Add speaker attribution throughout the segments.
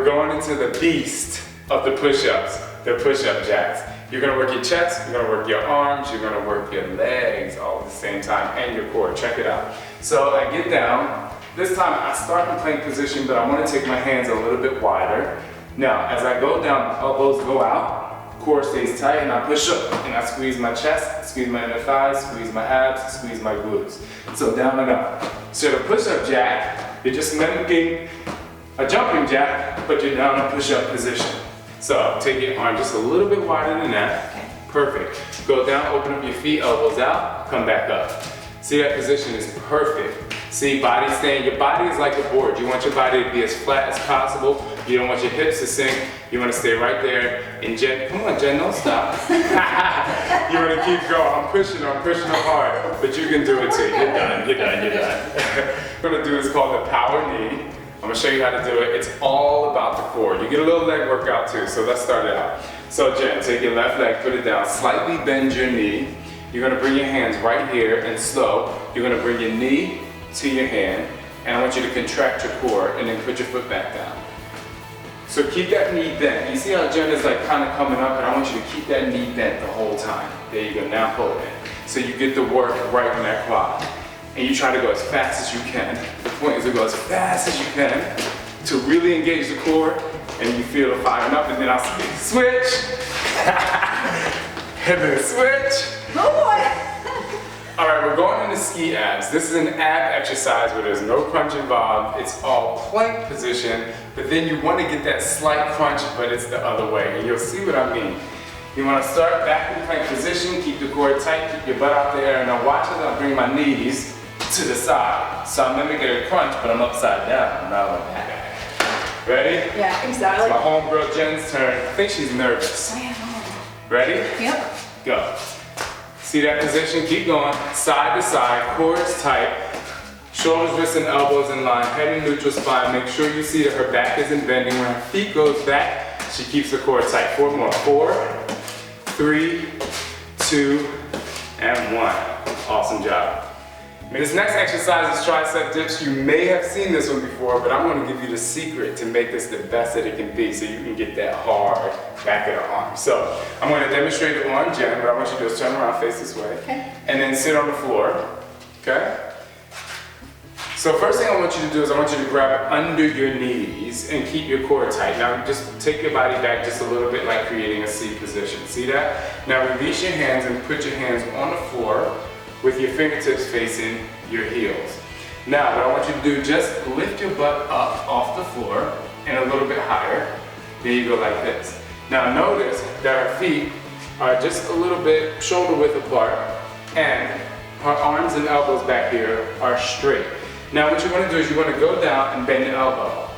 Speaker 1: we're going into the beast of the push-ups, the push-up jacks. You're gonna work your chest, you're gonna work your arms, you're gonna work your legs all at the same time, and your core. Check it out. So I get down. This time I start in plank position, but I wanna take my hands a little bit wider. Now, as I go down, elbows go out, core stays tight, and I push up. And I squeeze my chest, squeeze my inner thighs, squeeze my abs, squeeze my glutes. So down and up. So the push-up jack, you're just mimicking a jumping jack, but you're down in push-up position. So take your arm just a little bit wider than that.
Speaker 2: Okay.
Speaker 1: Perfect. Go down, open up your feet, elbows out, come back up. See, that position is perfect. See, body staying, your body is like a board. You want your body to be as flat as possible. You don't want your hips to sink. You want to stay right there. And Jen, come on Jen, don't stop. You want to keep going. I'm pushing them hard, but you can do it too. You're done, you're done, you're done. What we're gonna do is called the power knee. I'm gonna show you how to do it. It's all about the core. You get a little leg workout too, so let's start it out. So Jen, take your left leg, put it down, slightly bend your knee. You're gonna bring your hands right here and slow. You're gonna bring your knee to your hand, and I want you to contract your core and then put your foot back down. So keep that knee bent. You see how Jen is like kind of coming up, and I want you to keep that knee bent the whole time. There you go, now pull it. So you get the work right in that quad. And you try to go as fast as you can. The point is to go as fast as you can to really engage the core, and you feel it firing up, and then I'll say, switch, and then switch.
Speaker 2: Oh boy!
Speaker 1: All right, we're going into ski abs. This is an ab exercise where there's no crunch involved. It's all plank position, but then you want to get that slight crunch, but it's the other way, and you'll see what I mean. You want to start back in plank position, keep the core tight, keep your butt out there, and now watch as I bring my knees to the side. So I'm mimicking a crunch, but I'm upside down. I'm not like that. Ready?
Speaker 2: Yeah, exactly.
Speaker 1: It's my homegirl Jen's turn. I think she's nervous.
Speaker 2: I am.
Speaker 1: Ready?
Speaker 2: Yep.
Speaker 1: Go. See that position? Keep going. Side to side, core is tight. Shoulders, wrists, and elbows in line. Head in neutral spine. Make sure you see that her back isn't bending. When her feet goes back, she keeps the core tight. 4 more. 4, 3, 2, and 1. Awesome job. This next exercise is Triceps Dips. You may have seen this one before, but I'm going to give you the secret to make this the best that it can be so you can get that hard back of the arm. So I'm going to demonstrate it on Jen. What I want you to do is turn around, face this way,
Speaker 2: Okay.
Speaker 1: and then sit on the floor. Okay? So first thing I want you to do is I want you to grab under your knees and keep your core tight. Now just take your body back just a little bit, like creating a C position. See that? Now release your hands and put your hands on the floor with your fingertips facing your heels. Now what I want you to do, just lift your butt up off the floor and a little bit higher. There you go, like this. Now notice that her feet are just a little bit shoulder width apart, and her arms and elbows back here are straight. Now what you want to do is you want to go down and bend your elbow,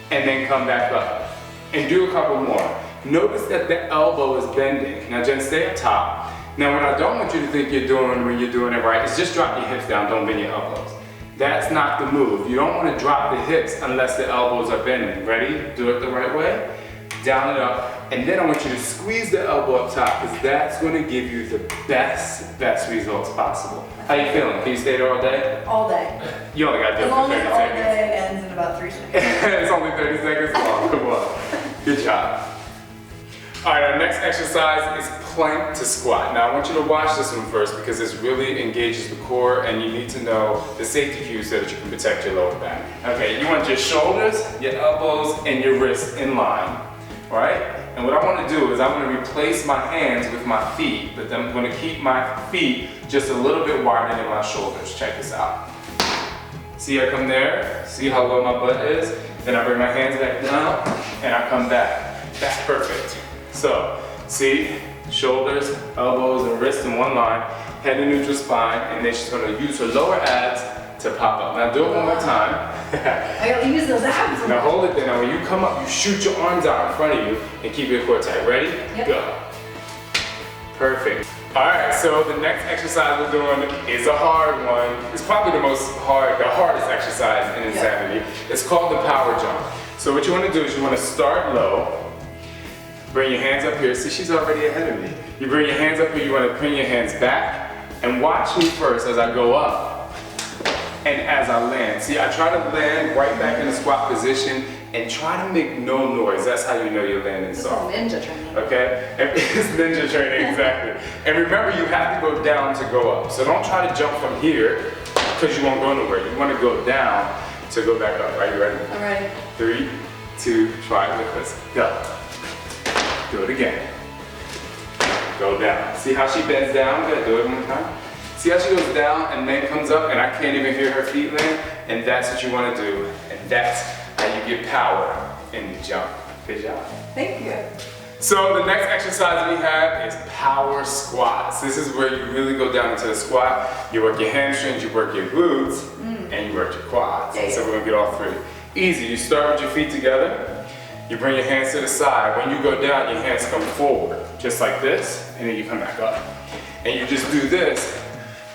Speaker 1: and then come back up. And do a couple more. Notice that the elbow is bending. Now Jen, stay up top. Now what I don't want you to think you're doing when you're doing it right is just drop your hips down, don't bend your elbows. That's not the move. You don't want to drop the hips unless the elbows are bending. Ready? Do it the right way. Down and up. And then I want you to squeeze the elbow up top, because that's going to give you the best results possible. How you feeling? Can you stay there all day?
Speaker 2: All day.
Speaker 1: You only got to do it
Speaker 2: As
Speaker 1: for
Speaker 2: long
Speaker 1: 30
Speaker 2: as all
Speaker 1: seconds.
Speaker 2: day ends in about 3 seconds.
Speaker 1: It's only 30 seconds long. Come on. Good job. All right, our next exercise is plank to squat. Now I want you to watch this one first because this really engages the core, and you need to know the safety cues so that you can protect your lower back. Okay, you want your shoulders, your elbows, and your wrists in line, all right? And what I want to do is I'm going to replace my hands with my feet, but then I'm going to keep my feet just a little bit wider than my shoulders. Check this out. See, I come there, see how low my butt is, then I bring my hands back down, and I come back. That's perfect. So, see, shoulders, elbows, and wrists in one line, head in neutral spine, and then she's going to use her lower abs to pop up. Now do it one more time.
Speaker 2: I gotta use those abs.
Speaker 1: Now hold it there. Now when you come up, you shoot your arms out in front of you and keep your core tight. Ready?
Speaker 2: Yep.
Speaker 1: Go. Perfect. All right, so the next exercise we're doing is a hard one. It's probably the hardest exercise in Insanity. It's called the power jump. So what you want to do is you want to start low. Bring your hands up here. See, she's already ahead of me. You bring your hands up here, you want to bring your hands back, and watch me first as I go up and as I land. See, I try to land right back in the squat position and try to make no noise. That's how you know you're landing
Speaker 2: This is
Speaker 1: soft.
Speaker 2: ninja training.
Speaker 1: Okay? It's ninja training, exactly. And remember, you have to go down to go up. So don't try to jump from here because you won't go nowhere. You want to go down to go back up. Are you ready?
Speaker 2: I'm ready.
Speaker 1: 3, 2, try it with us. Go. Do it again. Go down. See how she bends down? Good. Do it one more time. See how she goes down and then comes up and I can't even hear her feet land? And that's what you want to do. And that's how you get power in the jump. Good job.
Speaker 2: Thank you.
Speaker 1: So the next exercise we have is power squats. This is where you really go down into the squat. You work your hamstrings, you work your glutes, and you work your quads.
Speaker 2: Yeah, yeah.
Speaker 1: So we're gonna get all three. Easy, you start with your feet together. You bring your hands to the side. When you go down, your hands come forward, just like this, and then you come back up. And you just do this.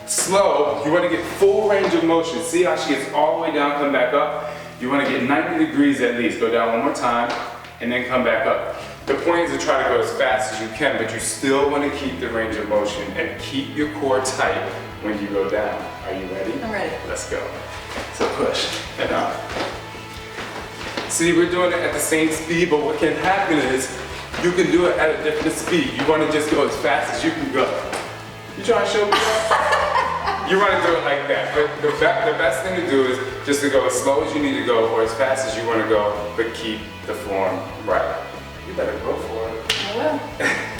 Speaker 1: Slow, you wanna get full range of motion. See how she gets all the way down, come back up? You wanna get 90 degrees at least. Go down one more time, and then come back up. The point is to try to go as fast as you can, but you still wanna keep the range of motion and keep your core tight when you go down. Are you ready?
Speaker 2: I'm ready.
Speaker 1: Let's go. So push and up. See, we're doing it at the same speed, but what can happen is you can do it at a different speed. You wanna just go as fast as you can go. You trying to show me that? You wanna do it like that, but the best thing to do is just to go as slow as you need to go or as fast as you wanna go, but keep the form right. You better go for it.
Speaker 2: I will.